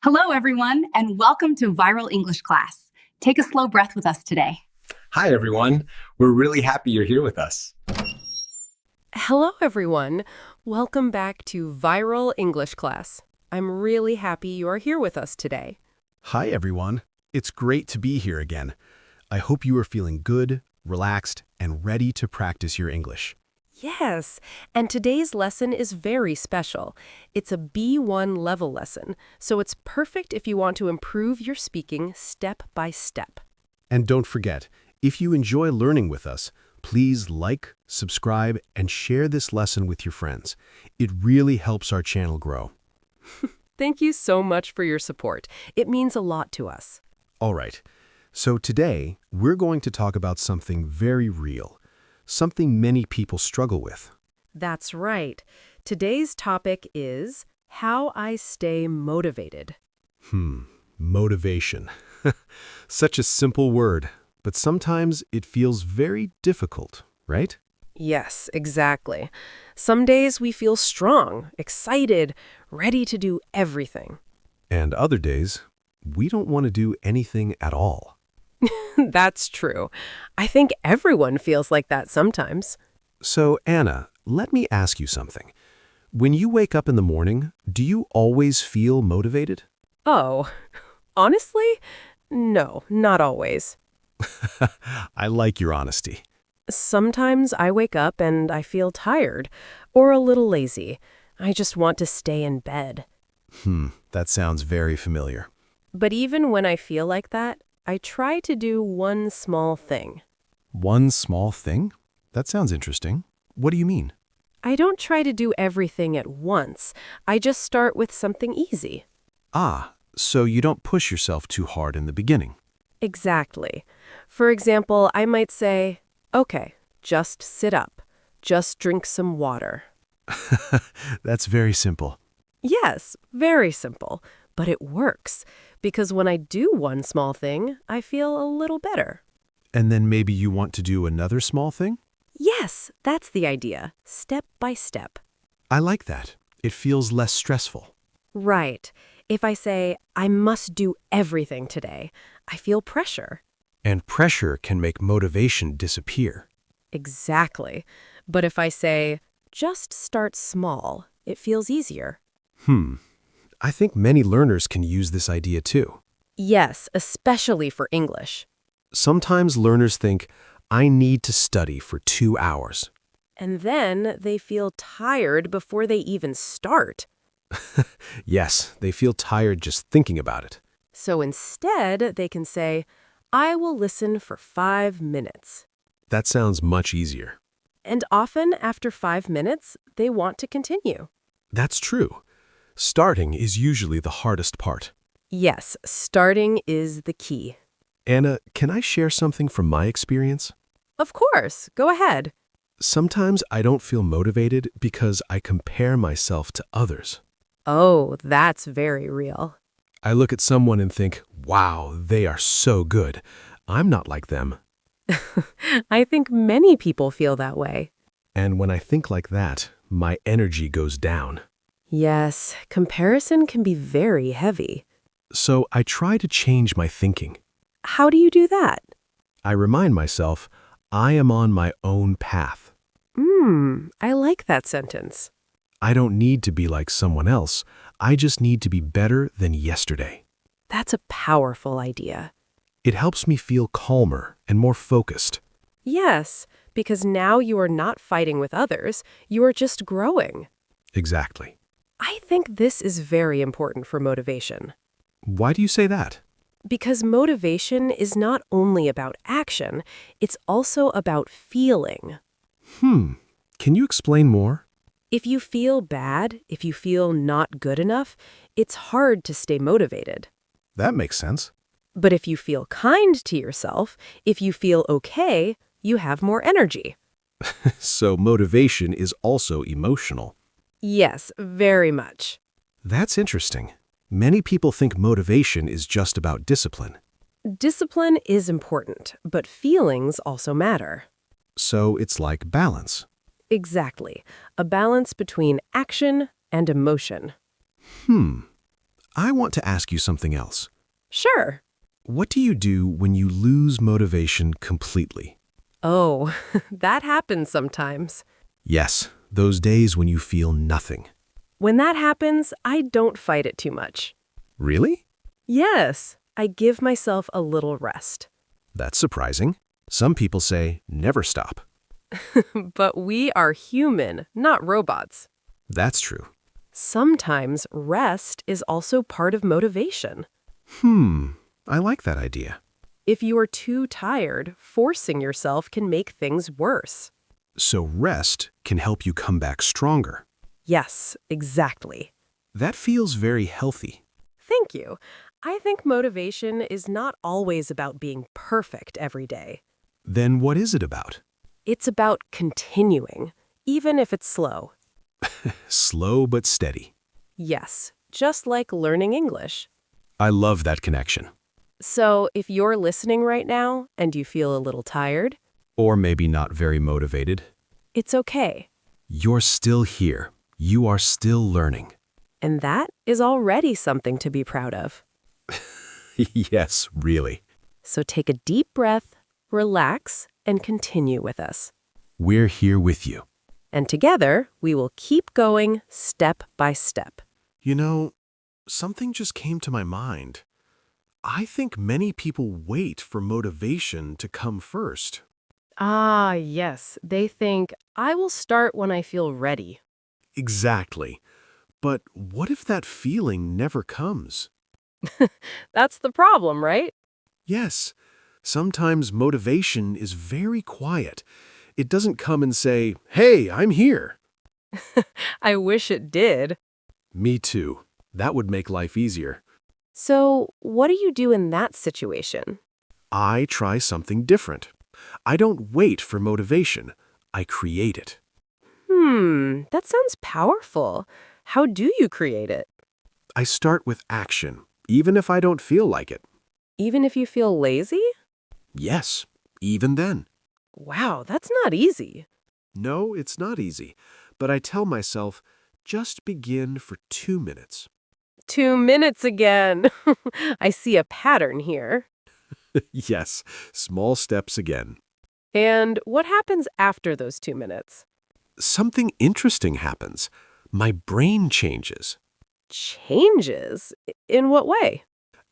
Hello, everyone, and welcome to Viral English Class. Take a slow breath with us today. Hi, everyone. We're really happy you're here with us. Hello, everyone. Welcome back to Viral English Class. I'm really happy you are here with us today. Hi, everyone. It's great to be here again. I hope you are feeling good, relaxed, and ready to practice your English. Yes, and today's lesson is very special. It's a B1 level lesson, so it's perfect if you want to improve your speaking step by step. And don't forget, if you enjoy learning with us, please like, subscribe, and share this lesson with your friends. It really helps our channel grow. Thank you so much for your support. It means a lot to us. All right, so today we're going to talk about something very real, something many people struggle with. That's right. Today's topic is how I stay motivated. Motivation. Such a simple word, but sometimes it feels very difficult, right? Yes, exactly. Some days we feel strong, excited, ready to do everything. And other days, we don't want to do anything at all. That's true. I think everyone feels like that sometimes. So, Anna, let me ask you something. When you wake up in the morning, do you always feel motivated? Oh, honestly? No, not always. I like your honesty. Sometimes I wake up and I feel tired or a little lazy. I just want to stay in bed. That sounds very familiar. But even when I feel like that, I try to do one small thing. One small thing? That sounds interesting. What do you mean? I don't try to do everything at once. I just start with something easy. So you don't push yourself too hard in the beginning. Exactly. For example, I might say, okay, just sit up. Just drink some water. That's very simple. Yes, very simple. But it works. Because when I do one small thing, I feel a little better. And then maybe you want to do another small thing? Yes, that's the idea. Step by step. I like that. It feels less stressful. Right. If I say, I must do everything today, I feel pressure. And pressure can make motivation disappear. Exactly. But if I say, just start small, it feels easier. I think many learners can use this idea too. Yes, especially for English. Sometimes learners think, I need to study for 2 hours. And then they feel tired before they even start. Yes, they feel tired just thinking about it. So instead, they can say, I will listen for 5 minutes. That sounds much easier. And often, after 5 minutes, they want to continue. That's true. Starting is usually the hardest part. Yes, starting is the key. Anna, can I share something from my experience? Of course, go ahead. Sometimes I don't feel motivated because I compare myself to others. Oh, that's very real. I look at someone and think, wow, they are so good. I'm not like them. I think many people feel that way. And when I think like that, my energy goes down. Yes, comparison can be very heavy. So I try to change my thinking. How do you do that? I remind myself, I am on my own path. I like that sentence. I don't need to be like someone else. I just need to be better than yesterday. That's a powerful idea. It helps me feel calmer and more focused. Yes, because now you are not fighting with others, you are just growing. Exactly. I think this is very important for motivation. Why do you say that? Because motivation is not only about action, it's also about feeling. Can you explain more? If you feel bad, if you feel not good enough, it's hard to stay motivated. That makes sense. But if you feel kind to yourself, if you feel okay, you have more energy. So motivation is also emotional. Yes, very much. That's interesting. Many people think motivation is just about discipline. Discipline is important, but feelings also matter. So it's like balance. Exactly. A balance between action and emotion. I want to ask you something else. Sure. What do you do when you lose motivation completely? Oh, that happens sometimes. Yes, those days when you feel nothing. When that happens, I don't fight it too much. Really? Yes, I give myself a little rest. That's surprising. Some people say never stop. But we are human, not robots. That's true. Sometimes rest is also part of motivation. I like that idea. If you are too tired, forcing yourself can make things worse. So rest can help you come back stronger. Yes, exactly. That feels very healthy. Thank you. I think motivation is not always about being perfect every day. Then what is it about? It's about continuing, even if it's slow. Slow but steady. Yes, just like learning English. I love that connection. So if you're listening right now and you feel a little tired, Or maybe not very motivated. it's okay. You're still here. You are still learning. And that is already something to be proud of. Yes, really. So take a deep breath, relax, and continue with us. We're here with you. And together, we will keep going step by step. You know, something just came to my mind. I think many people wait for motivation to come first. Ah, yes. They think, I will start when I feel ready. Exactly. But what if that feeling never comes? That's the problem, right? Yes, sometimes motivation is very quiet. It doesn't come and say, "Hey, I'm here." I wish it did. Me too. That would make life easier. So, what do you do in that situation? I try something different. I don't wait for motivation. I create it. That sounds powerful. How do you create it? I start with action, even if I don't feel like it. Even if you feel lazy? Yes, even then. Wow, that's not easy. No, it's not easy. But I tell myself, just begin for 2 minutes. 2 minutes again. I see a pattern here. Yes, small steps again. And what happens after those 2 minutes? Something interesting happens. My brain changes. Changes? In what way?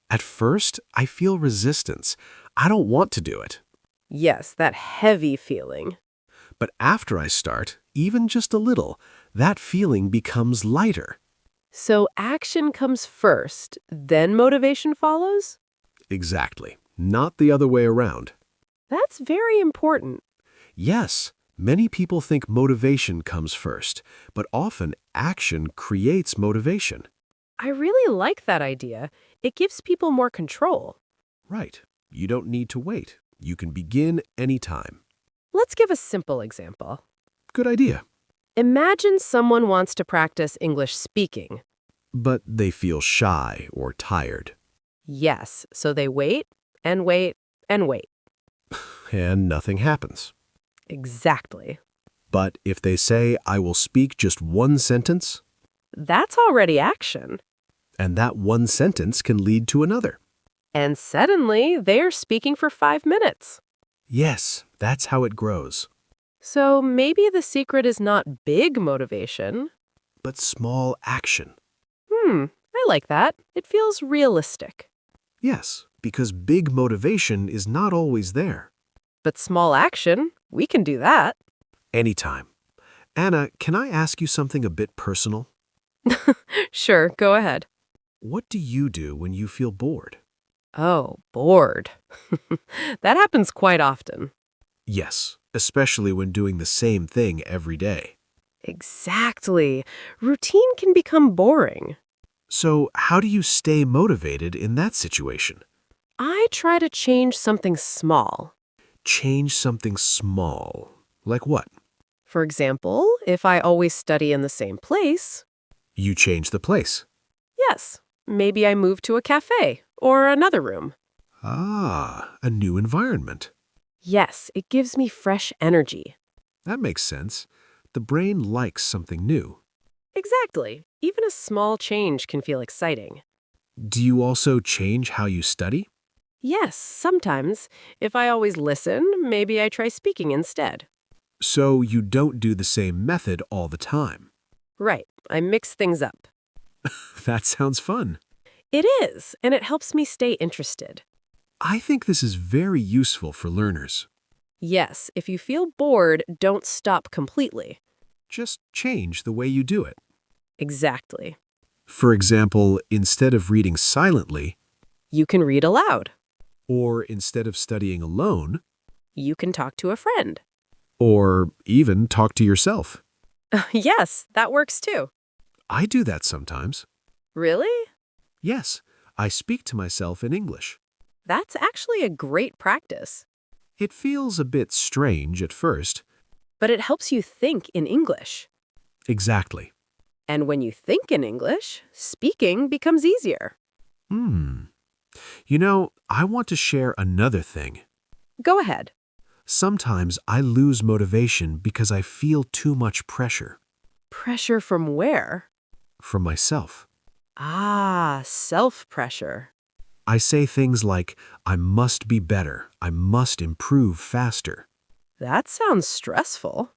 At first, I feel resistance. I don't want to do it. Yes, that heavy feeling. But after I start, even just a little, that feeling becomes lighter. So action comes first, then motivation follows? Exactly. Not the other way around. That's very important. Yes, many people think motivation comes first, but often action creates motivation. I really like that idea. It gives people more control. Right. You don't need to wait. You can begin anytime. Let's give a simple example. Good idea. Imagine someone wants to practice English speaking. But they feel shy or tired. Yes, so they wait and wait and wait. And nothing happens. Exactly. But if they say, "I will speak just one sentence," That's already action. and that one sentence can lead to another. And suddenly, they're speaking for 5 minutes. Yes, that's how it grows. So maybe the secret is not big motivation. But small action. I like that. It feels realistic. Yes, because big motivation is not always there. But small action, we can do that. Anytime. Anna, can I ask you something a bit personal? Sure, go ahead. What do you do when you feel bored? Oh, bored. That happens quite often. Yes, especially when doing the same thing every day. Exactly. Routine can become boring. So, how do you stay motivated in that situation? I try to change something small. Change something small. Like what? For example, if I always study in the same place, You change the place. yes, maybe I move to a cafe or another room. Ah, a new environment. Yes, it gives me fresh energy. That makes sense. The brain likes something new. Exactly. Even a small change can feel exciting. Do you also change how you study? Yes, sometimes. If I always listen, maybe I try speaking instead. So you don't do the same method all the time. Right, I mix things up. That sounds fun. It is, and it helps me stay interested. I think this is very useful for learners. Yes, if you feel bored, don't stop completely. Just change the way you do it. Exactly. For example, instead of reading silently, You can read aloud. or instead of studying alone, You can talk to a friend. or even talk to yourself. Yes, that works too. I do that sometimes. Really? Yes, I speak to myself in English. That's actually a great practice. It feels a bit strange at first. But it helps you think in English. Exactly. And when you think in English, speaking becomes easier. You know, I want to share another thing. Go ahead. Sometimes I lose motivation because I feel too much pressure Pressure from where? from myself. Ah, self-pressure. I say things like, I must be better, I must improve faster. That sounds stressful.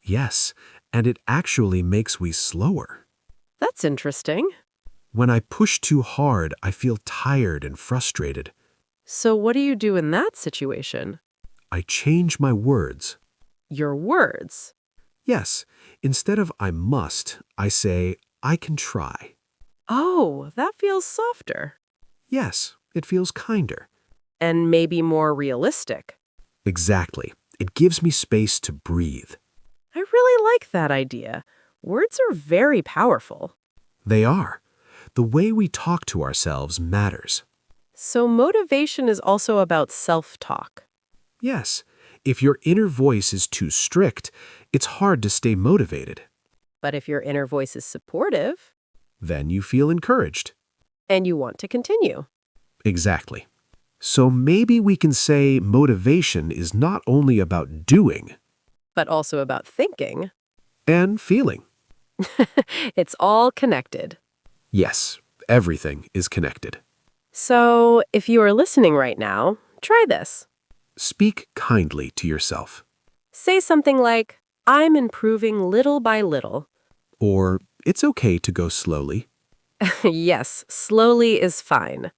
Yes, and it actually makes me slower. That's interesting. When I push too hard, I feel tired and frustrated. So what do you do in that situation? I change my words. Your words. Yes, instead of I must, I say I can try. Oh, that feels softer. Yes, it feels kinder. And maybe more realistic. Exactly. It gives me space to breathe. I really like that idea. Words are very powerful. They are. The way we talk to ourselves matters. So motivation is also about self-talk. Yes, if your inner voice is too strict, it's hard to stay motivated. But if your inner voice is supportive Then you feel encouraged. and you want to continue. Exactly. So maybe we can say motivation is not only about doing But also about thinking. and feeling. It's all connected. Yes, everything is connected. So if you are listening right now, try this. Speak kindly to yourself. Say something like, I'm improving little by little. Or, it's okay to go slowly. Yes, slowly is fine.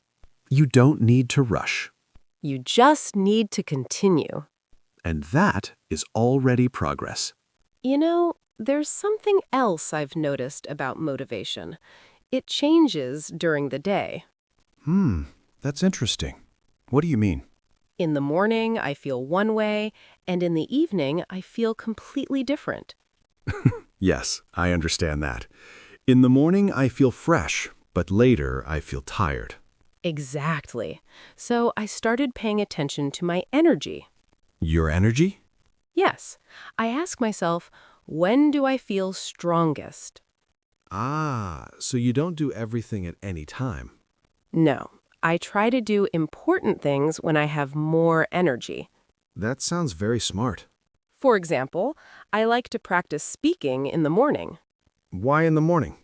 You don't need to rush. You just need to continue. And that is already progress. You know, there's something else I've noticed about motivation. It changes during the day. That's interesting. What do you mean? In the morning, I feel one way, and in the evening, I feel completely different. Yes, I understand that. In the morning, I feel fresh, but later, I feel tired. Exactly. So I started paying attention to my energy. Your energy? Yes, I ask myself, when do I feel strongest? Ah, so you don't do everything at any time. No, I try to do important things when I have more energy. That sounds very smart. For example, I like to practice speaking in the morning Why in the morning?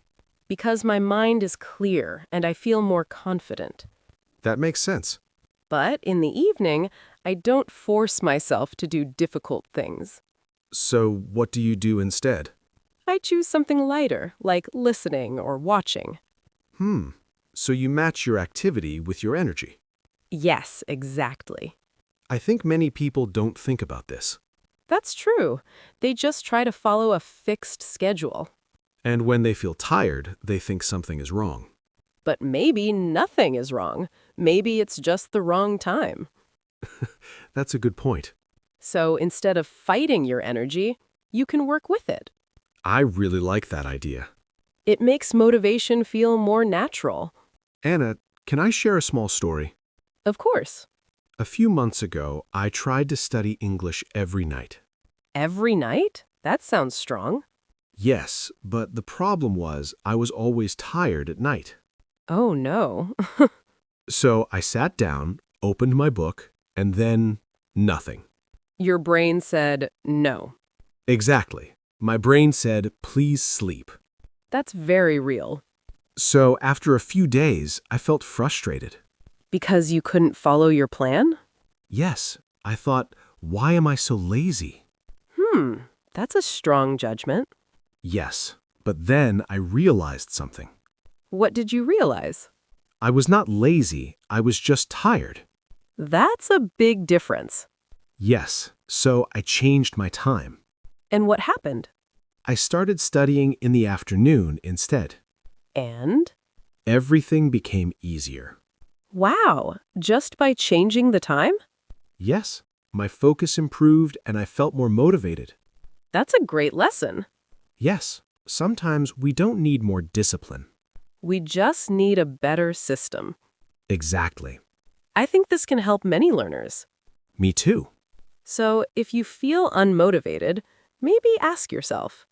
because my mind is clear and I feel more confident. That makes sense. But in the evening, I don't force myself to do difficult things. So what do you do instead? I choose something lighter, like listening or watching. So you match your activity with your energy. Yes, exactly. I think many people don't think about this. That's true. They just try to follow a fixed schedule. And when they feel tired, they think something is wrong. But maybe nothing is wrong. Maybe it's just the wrong time. That's a good point. So instead of fighting your energy, you can work with it. I really like that idea. It makes motivation feel more natural. Anna, can I share a small story? Of course. A few months ago, I tried to study English every night. Every night? That sounds strong. Yes, but the problem was I was always tired at night. Oh no. So I sat down, opened my book, and then nothing. Your brain said no. Exactly. My brain said, please sleep. That's very real. So after a few days, I felt frustrated. Because you couldn't follow your plan? Yes, I thought, why am I so lazy? That's a strong judgment. Yes, but then I realized something. What did you realize? I was not lazy, I was just tired. That's a big difference. Yes, so I changed my time. And what happened? I started studying in the afternoon instead. And? Everything became easier. Wow, just by changing the time? Yes, my focus improved and I felt more motivated. That's a great lesson. Yes, sometimes we don't need more discipline. We just need a better system. Exactly. I think this can help many learners. Me too. So if you feel unmotivated, maybe ask yourself,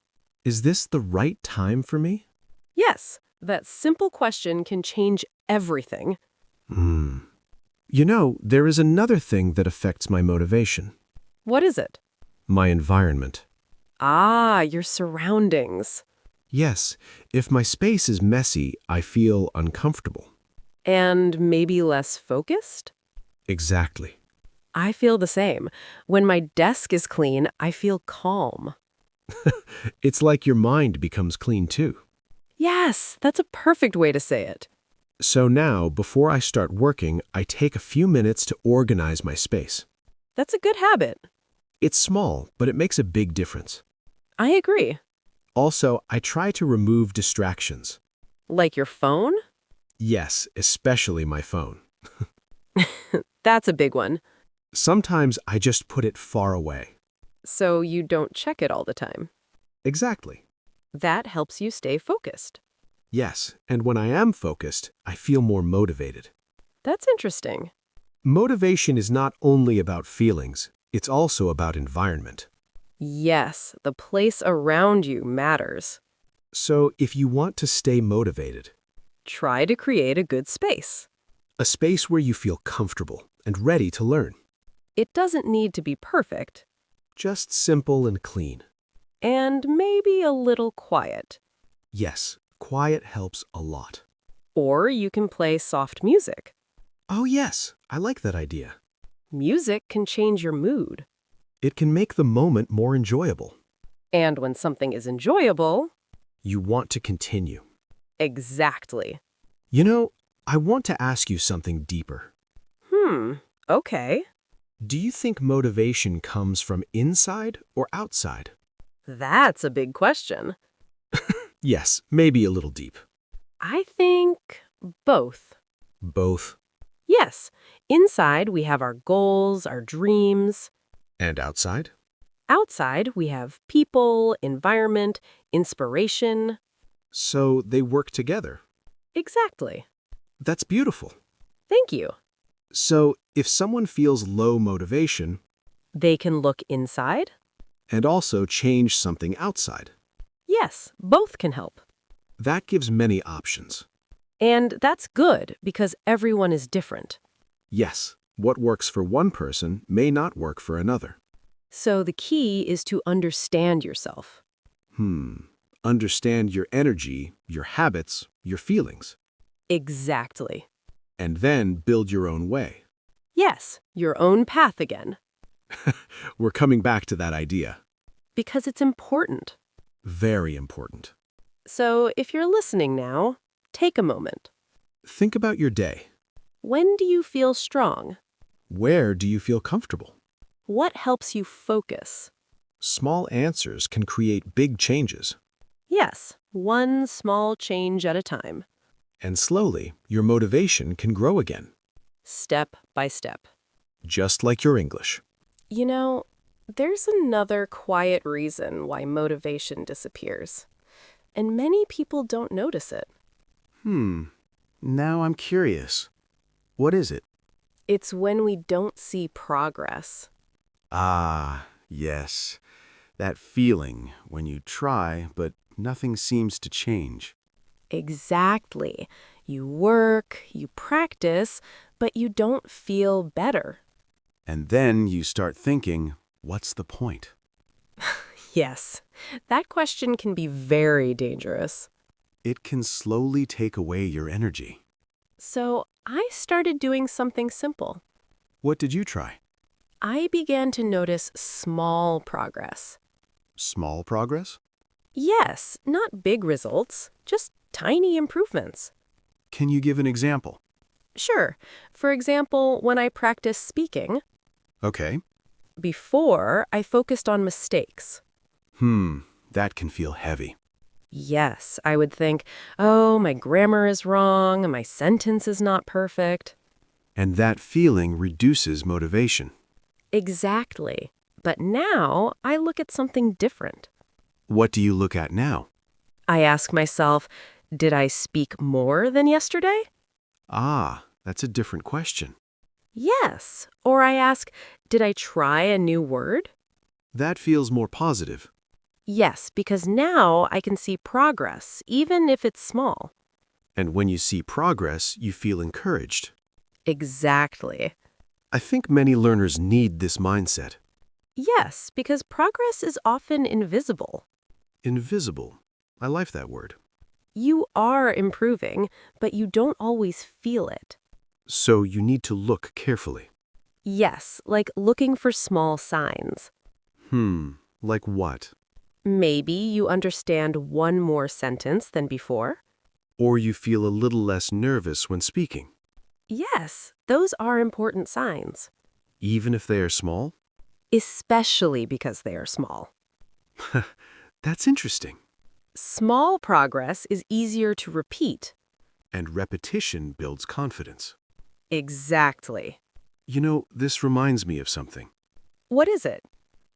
Is this the right time for me? yes, that simple question can change everything. You know, there is another thing that affects my motivation. What is it? My environment. Ah, your surroundings. Yes, if my space is messy, I feel uncomfortable. And maybe less focused? Exactly. I feel the same. When my desk is clean, I feel calm. It's like your mind becomes clean too. Yes, that's a perfect way to say it. So now, before I start working, I take a few minutes to organize my space. That's a good habit. It's small, but it makes a big difference. I agree. Also, I try to remove distractions. Like your phone? Yes, especially my phone. That's a big one. Sometimes I just put it far away. So you don't check it all the time. Exactly. That helps you stay focused. Yes, and when I am focused, I feel more motivated. That's interesting. Motivation is not only about feelings, it's also about environment. Yes, the place around you matters. So if you want to stay motivated, Try to create a good space. a space where you feel comfortable and ready to learn, It doesn't need to be perfect, just simple and clean. and maybe a little quiet. Yes, quiet helps a lot. Or you can play soft music. Oh yes, I like that idea. Music can change your mood. It can make the moment more enjoyable. And when something is enjoyable, You want to continue. exactly. You know, I want to ask you something deeper. Okay. Do you think motivation comes from inside or outside? That's a big question. Yes, maybe a little deep. I think both. Both. Yes, inside we have our goals, our dreams. And outside? Outside we have people, environment, inspiration. So they work together. Exactly. That's beautiful. Thank you. So if someone feels low motivation They can look inside. and also change something outside, Yes, both can help. that gives many options. And that's good because everyone is different. Yes, what works for one person may not work for another. So the key is to understand yourself. Understand your energy, your habits, your feelings, Exactly. and then build your own way. Yes, your own path again. We're coming back to that idea. Because it's important. Very important. So if you're listening now, take a moment. Think about your day. When do you feel strong? Where do you feel comfortable? What helps you focus? Small answers can create big changes. Yes, one small change at a time. And slowly, your motivation can grow again. Step by step. Just like your English. You know, there's another quiet reason why motivation disappears. And many people don't notice it. Now I'm curious. What is it? It's when we don't see progress. Ah, yes. That feeling when you try, but nothing seems to change. Exactly. You work, you practice, but you don't feel better. And then you start thinking, what's the point? Yes, that question can be very dangerous. It can slowly take away your energy. So I started doing something simple. What did you try? I began to notice small progress. Small progress? Yes, not big results, just tiny improvements. Can you give an example? Sure. For example, when I practice speaking, Okay. before I focused on mistakes. That can feel heavy. Yes, I would think, oh, my grammar is wrong, my sentence is not perfect. And that feeling reduces motivation. Exactly. But now I look at something different. What do you look at now? I ask myself, did I speak more than yesterday? Ah, that's a different question. Yes. Or I ask, did I try a new word? That feels more positive. Yes, because now I can see progress, even if it's small. And when you see progress, you feel encouraged. Exactly. I think many learners need this mindset. Yes, because progress is often invisible. Invisible. I like that word. You are improving, but you don't always feel it. So you need to look carefully. Yes, like looking for small signs. Like what? Maybe you understand one more sentence than before. Or you feel a little less nervous when speaking, Yes, those are important signs, even if they are small? especially because they are small. That's interesting. Small progress is easier to repeat. And repetition builds confidence. Exactly. You know, this reminds me of something. What is it?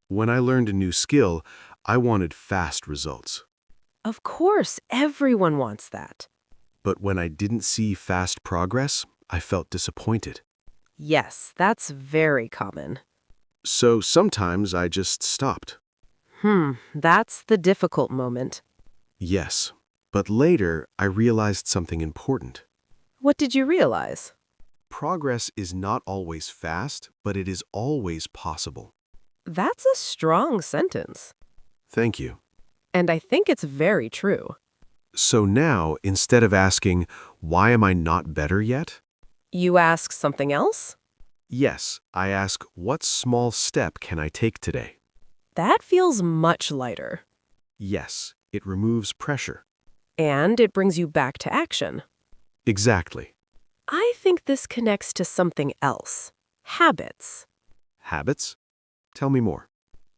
When I learned a new skill, I wanted fast results. Of course, everyone wants that. But when I didn't see fast progress, I felt disappointed. Yes, that's very common. So sometimes I just stopped. That's the difficult moment. Yes, but later I realized something important. What did you realize? Progress is not always fast, but it is always possible. That's a strong sentence. Thank you. And I think it's very true. So now, instead of asking, why am I not better yet? You ask something else? Yes, I ask, what small step can I take today? That feels much lighter. Yes, it removes pressure. And it brings you back to action. Exactly. I think this connects to something else. Habits. Habits? Tell me more.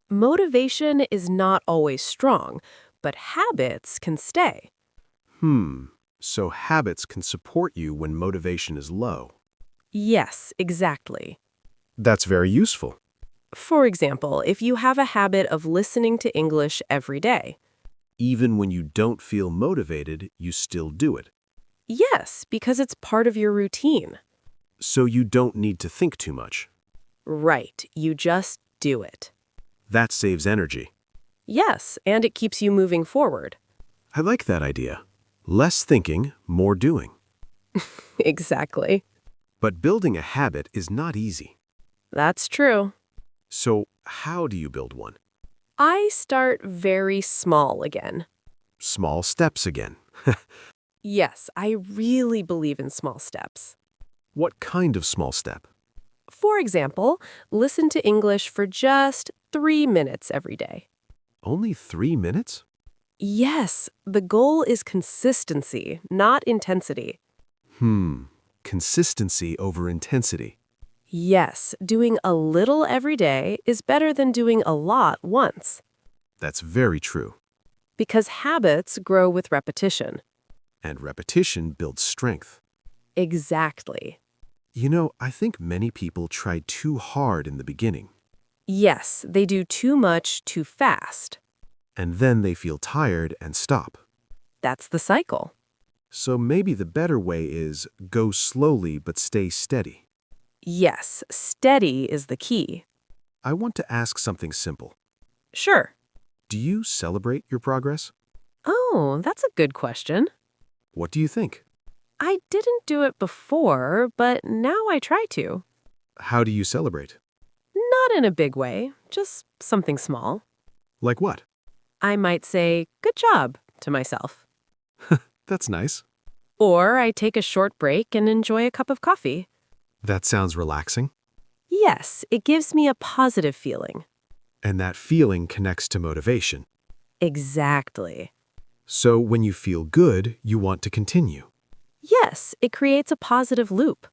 Motivation is not always strong, but habits can stay. So habits can support you when motivation is low. Yes, exactly. That's very useful. For example, if you have a habit of listening to English every day. Even when you don't feel motivated, you still do it. Yes, because it's part of your routine. So you don't need to think too much. Right, you just do it. That saves energy. Yes, and it keeps you moving forward. I like that idea. Less thinking, more doing. Exactly. But building a habit is not easy. That's true. So how do you build one? I start very small again. Small steps again. Yes, I really believe in small steps. What kind of small step? For example, listen to English for just 3 minutes every day. Only 3 minutes? Yes, the goal is consistency, not intensity. Consistency over intensity. Yes, doing a little every day is better than doing a lot once. That's very true. Because habits grow with repetition. And repetition builds strength. Exactly. You know, I think many people try too hard in the beginning. Yes, they do too much too fast. And then they feel tired and stop. That's the cycle. So maybe the better way is go slowly but stay steady. Yes, steady is the key. I want to ask something simple. Sure. Do you celebrate your progress? Oh, that's a good question. What do you think? I didn't do it before, but now I try to. How do you celebrate? Not in a big way, just something small. Like what? I might say, good job, to myself. That's nice. Or I take a short break and enjoy a cup of coffee. That sounds relaxing. Yes, it gives me a positive feeling. And that feeling connects to motivation. Exactly. So when you feel good, you want to continue. Yes, it creates a positive loop.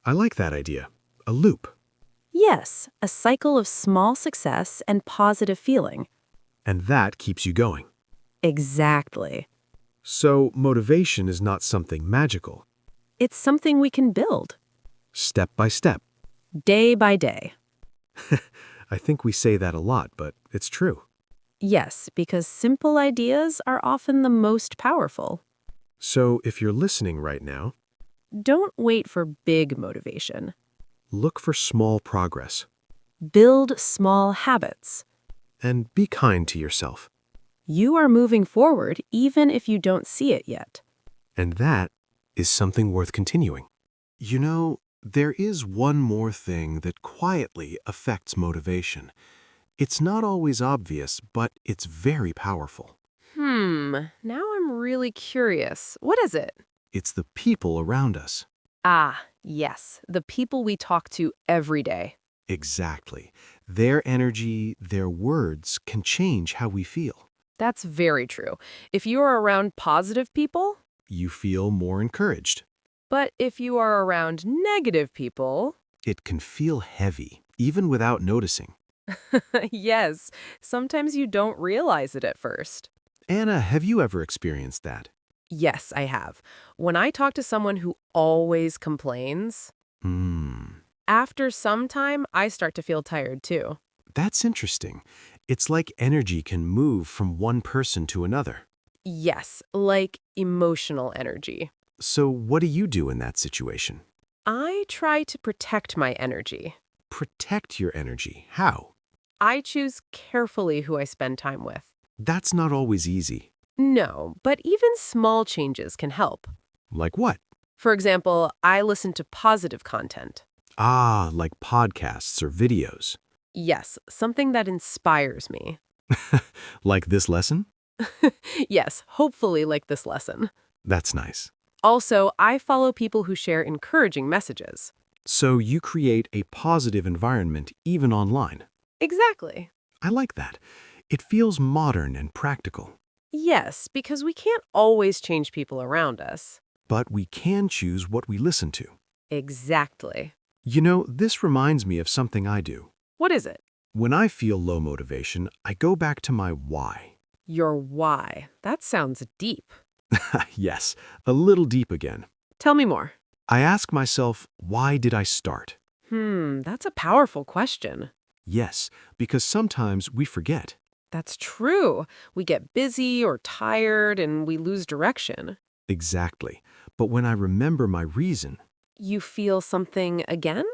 I like that idea. A loop. Yes, a cycle of small success and positive feeling. And that keeps you going. Exactly. So motivation is not something magical. It's something we can build, Step by step. day by day. I think we say that a lot, but it's true. Yes, because simple ideas are often the most powerful. So if you're listening right now, Don't wait for big motivation. look for small progress Build small habits. and be kind to yourself. You are moving forward even if you don't see it yet. And that is something worth continuing. You know, there is one more thing that quietly affects motivation. It's not always obvious, but it's very powerful. Now I'm really curious. What is it? It's the people around us. Ah, yes, the people we talk to every day. Exactly. Their energy, their words can change how we feel. That's very true. If you are around positive people, You feel more encouraged. but if you are around negative people, It can feel heavy, even without noticing. yes, sometimes you don't realize it at first. Anna, have you ever experienced that? Yes, I have. When I talk to someone who always complains, after some time, I start to feel tired too. That's interesting. It's like energy can move from one person to another. Yes, like emotional energy. So what do you do in that situation? I try to protect my energy. Protect your energy. How? I choose carefully who I spend time with. That's not always easy. No, but even small changes can help. Like what? For example, I listen to positive content. Ah, like podcasts or videos. Yes, something that inspires me. Like this lesson? Yes, hopefully like this lesson. That's nice. Also, I follow people who share encouraging messages. So you create a positive environment even online. Exactly. I like that. It feels modern and practical. Yes, because we can't always change people around us. But we can choose what we listen to. Exactly. You know, this reminds me of something I do. What is it? When I feel low motivation, I go back to my why. Your why. That sounds deep. Yes, a little deep again. Tell me more. I ask myself, why did I start? That's a powerful question. Yes, because sometimes we forget. That's true. We get busy or tired and we lose direction. Exactly. But when I remember my reason, You feel something again?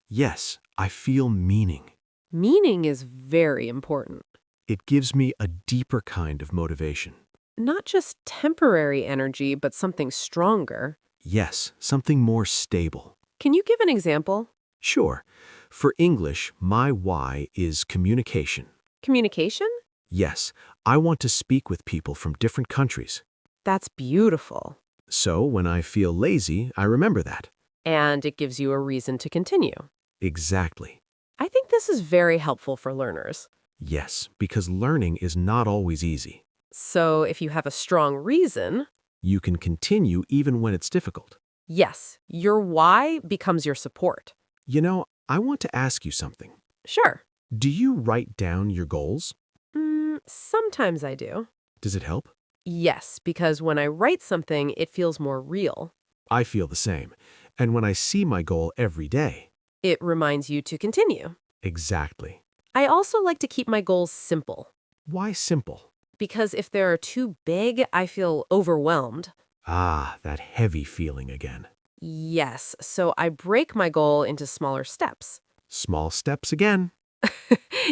yes, I feel meaning. Meaning is very important. It gives me a deeper kind of motivation. Not just temporary energy, but something stronger. Yes, something more stable. Can you give an example? Sure. For English, my why is communication. Communication? Yes, I want to speak with people from different countries. That's beautiful. So when I feel lazy, I remember that. And it gives you a reason to continue. Exactly. I think this is very helpful for learners. Yes, because learning is not always easy. So if you have a strong reason, You can continue even when it's difficult. yes, your why becomes your support. You know, I want to ask you something. Sure. Do you write down your goals? Sometimes I do. Does it help? Yes, because when I write something, it feels more real. I feel the same. And when I see my goal every day. It reminds you to continue. Exactly. I also like to keep my goals simple, Why simple? because if they're too big, I feel overwhelmed. Ah, that heavy feeling again. Yes, so I break my goal into smaller steps. Small steps again.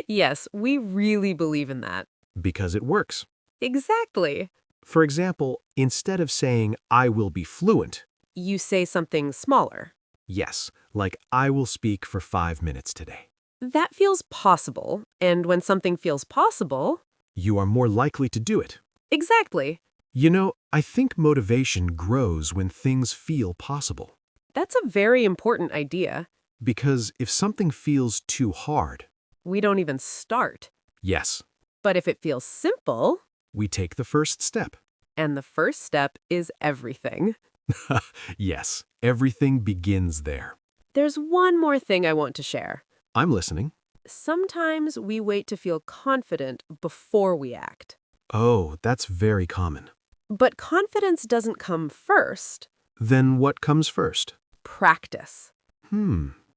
Yes, we really believe in that. Because it works. Exactly. For example, instead of saying, I will be fluent, You say something smaller. yes, like I will speak for 5 minutes today. That feels possible, and when something feels possible, You are more likely to do it. exactly. You know, I think motivation grows when things feel possible. That's a very important idea. Because if something feels too hard, We don't even start. yes, But if it feels simple, we take the first step. and the first step is everything. Yes, everything begins there. There's one more thing I want to share. I'm listening. Sometimes we wait to feel confident before we act. Oh, that's very common. But confidence doesn't come first. Then what comes first? Practice.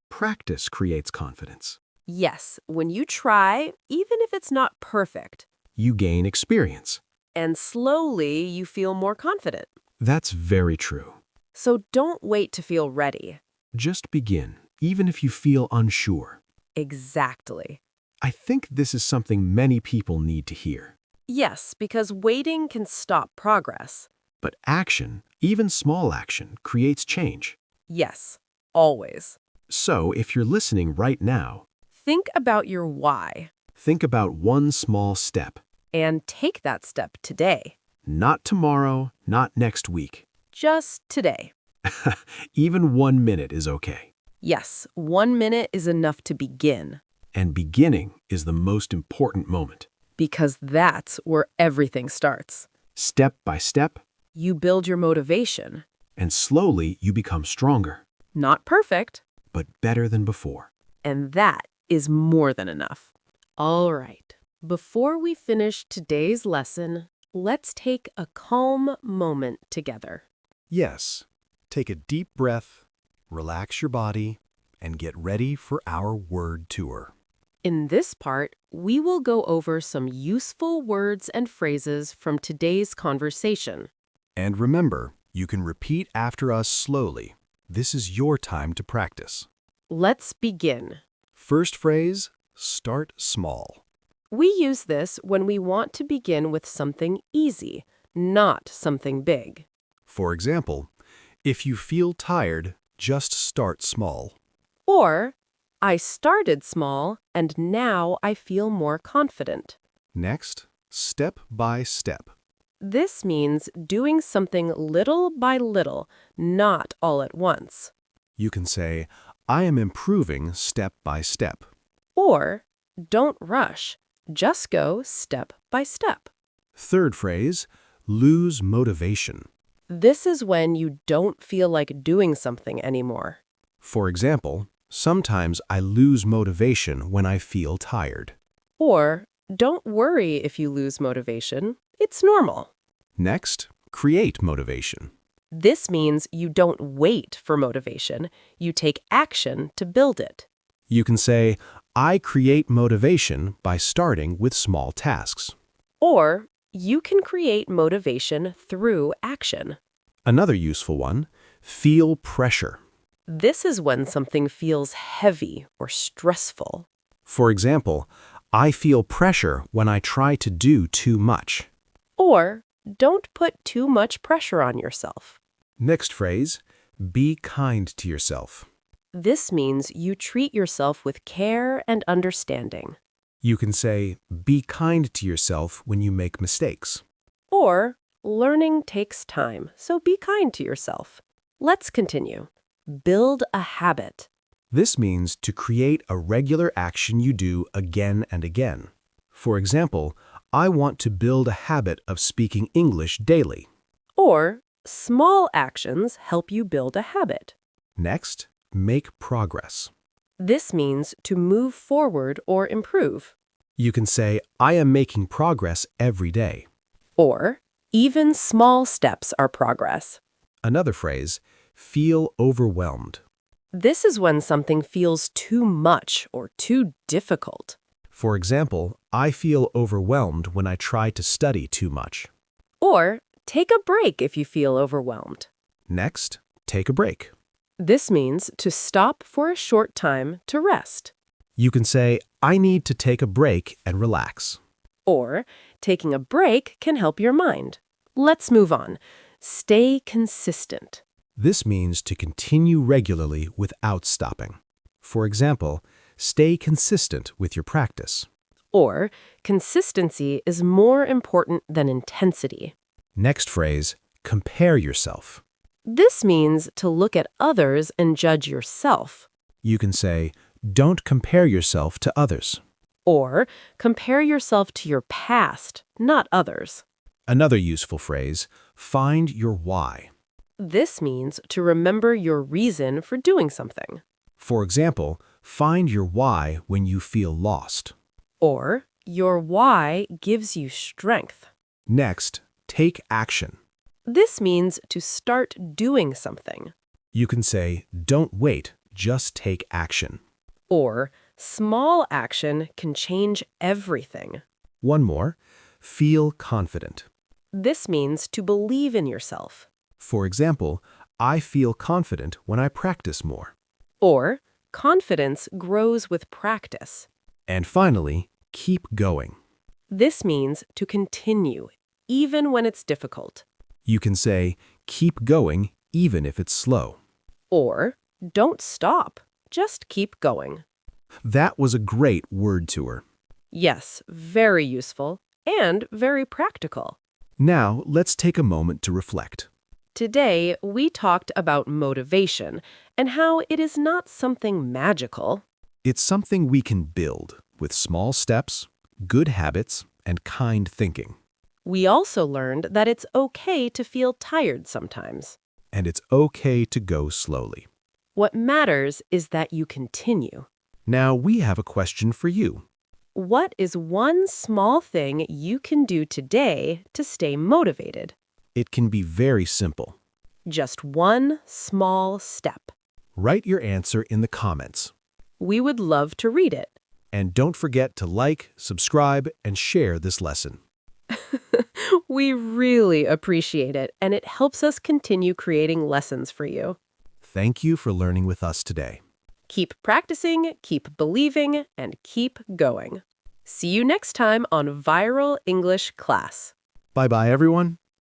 Practice creates confidence. Yes, when you try, even if it's not perfect, You gain experience. and slowly you feel more confident. That's very true. So don't wait to feel ready. Just begin, even if you feel unsure. Exactly. I think this is something many people need to hear. Yes, because waiting can stop progress. But action, even small action, creates change. Yes, always. So if you're listening right now, Think about your why think about one small step. and take that step today. Not tomorrow, not next week. Just today. Even 1 minute is okay. Yes, 1 minute is enough to begin, And beginning is the most important moment. because that's where everything starts. Step by step, You build your motivation. and slowly you become stronger, Not perfect, but better than before. and that is more than enough. All right, before we finish today's lesson, let's take a calm moment together. Yes, take a deep breath, relax your body, and get ready for our word tour. In this part, we will go over some useful words and phrases from today's conversation. And remember, you can repeat after us slowly. This is your time to practice. Let's begin. First phrase, start small. We use this when we want to begin with something easy, not something big. For example, if you feel tired, just start small. Or, I started small and now I feel more confident. Next, step by step. This means doing something little by little, not all at once. You can say, I am improving step by step. Or, don't rush, just go step by step. Third phrase, lose motivation. This is when you don't feel like doing something anymore. For example, sometimes I lose motivation when I feel tired. Or, don't worry if you lose motivation. It's normal. Next, create motivation. This means you don't wait for motivation. You take action to build it. You can say, I create motivation by starting with small tasks. Or, you can create motivation through action. Another useful one, feel pressure. This is when something feels heavy or stressful. For example, I feel pressure when I try to do too much. Or, don't put too much pressure on yourself. Next phrase, be kind to yourself. This means you treat yourself with care and understanding. You can say, be kind to yourself when you make mistakes. Or, learning takes time, so be kind to yourself. Let's continue. Build a habit. This means to create a regular action you do again and again. For example, I want to build a habit of speaking English daily. Or, small actions help you build a habit. Next, make progress. This means to move forward or improve. You can say, I am making progress every day. Or, even small steps are progress. Another phrase, feel overwhelmed. This is when something feels too much or too difficult. For example, I feel overwhelmed when I try to study too much. Or, take a break if you feel overwhelmed. Next, take a break. This means to stop for a short time to rest. You can say, I need to take a break and relax. Or, taking a break can help your mind. Let's move on. Stay consistent. This means to continue regularly without stopping. For example, stay consistent with your practice. Or, consistency is more important than intensity. Next phrase, compare yourself. This means to look at others and judge yourself. You can say, don't compare yourself to others. Or compare yourself to your past, not others. Another useful phrase, find your why. This means to remember your reason for doing something. For example, find your why when you feel lost. Or your why gives you strength. Next, take action. This means to start doing something. You can say, don't wait, just take action. Or small action can change everything. One more, feel confident. This means to believe in yourself. For example, I feel confident when I practice more. Or confidence grows with practice. And finally, keep going. This means to continue, even when it's difficult. You can say, keep going even if it's slow. Or don't stop, just keep going. That was a great word tour. Yes, very useful and very practical. Now, let's take a moment to reflect. Today, we talked about motivation and how it is not something magical. It's something we can build with small steps, good habits, and kind thinking. We also learned that it's okay to feel tired sometimes. And it's okay to go slowly. What matters is that you continue. Now, we have a question for you. What is one small thing you can do today to stay motivated? It can be very simple. Just one small step. Write your answer in the comments. We would love to read it. And don't forget to like, subscribe, and share this lesson. We really appreciate it, and it helps us continue creating lessons for you. Thank you for learning with us today. Keep practicing, keep believing, and keep going. See you next time on Viral English Class. Bye-bye, everyone.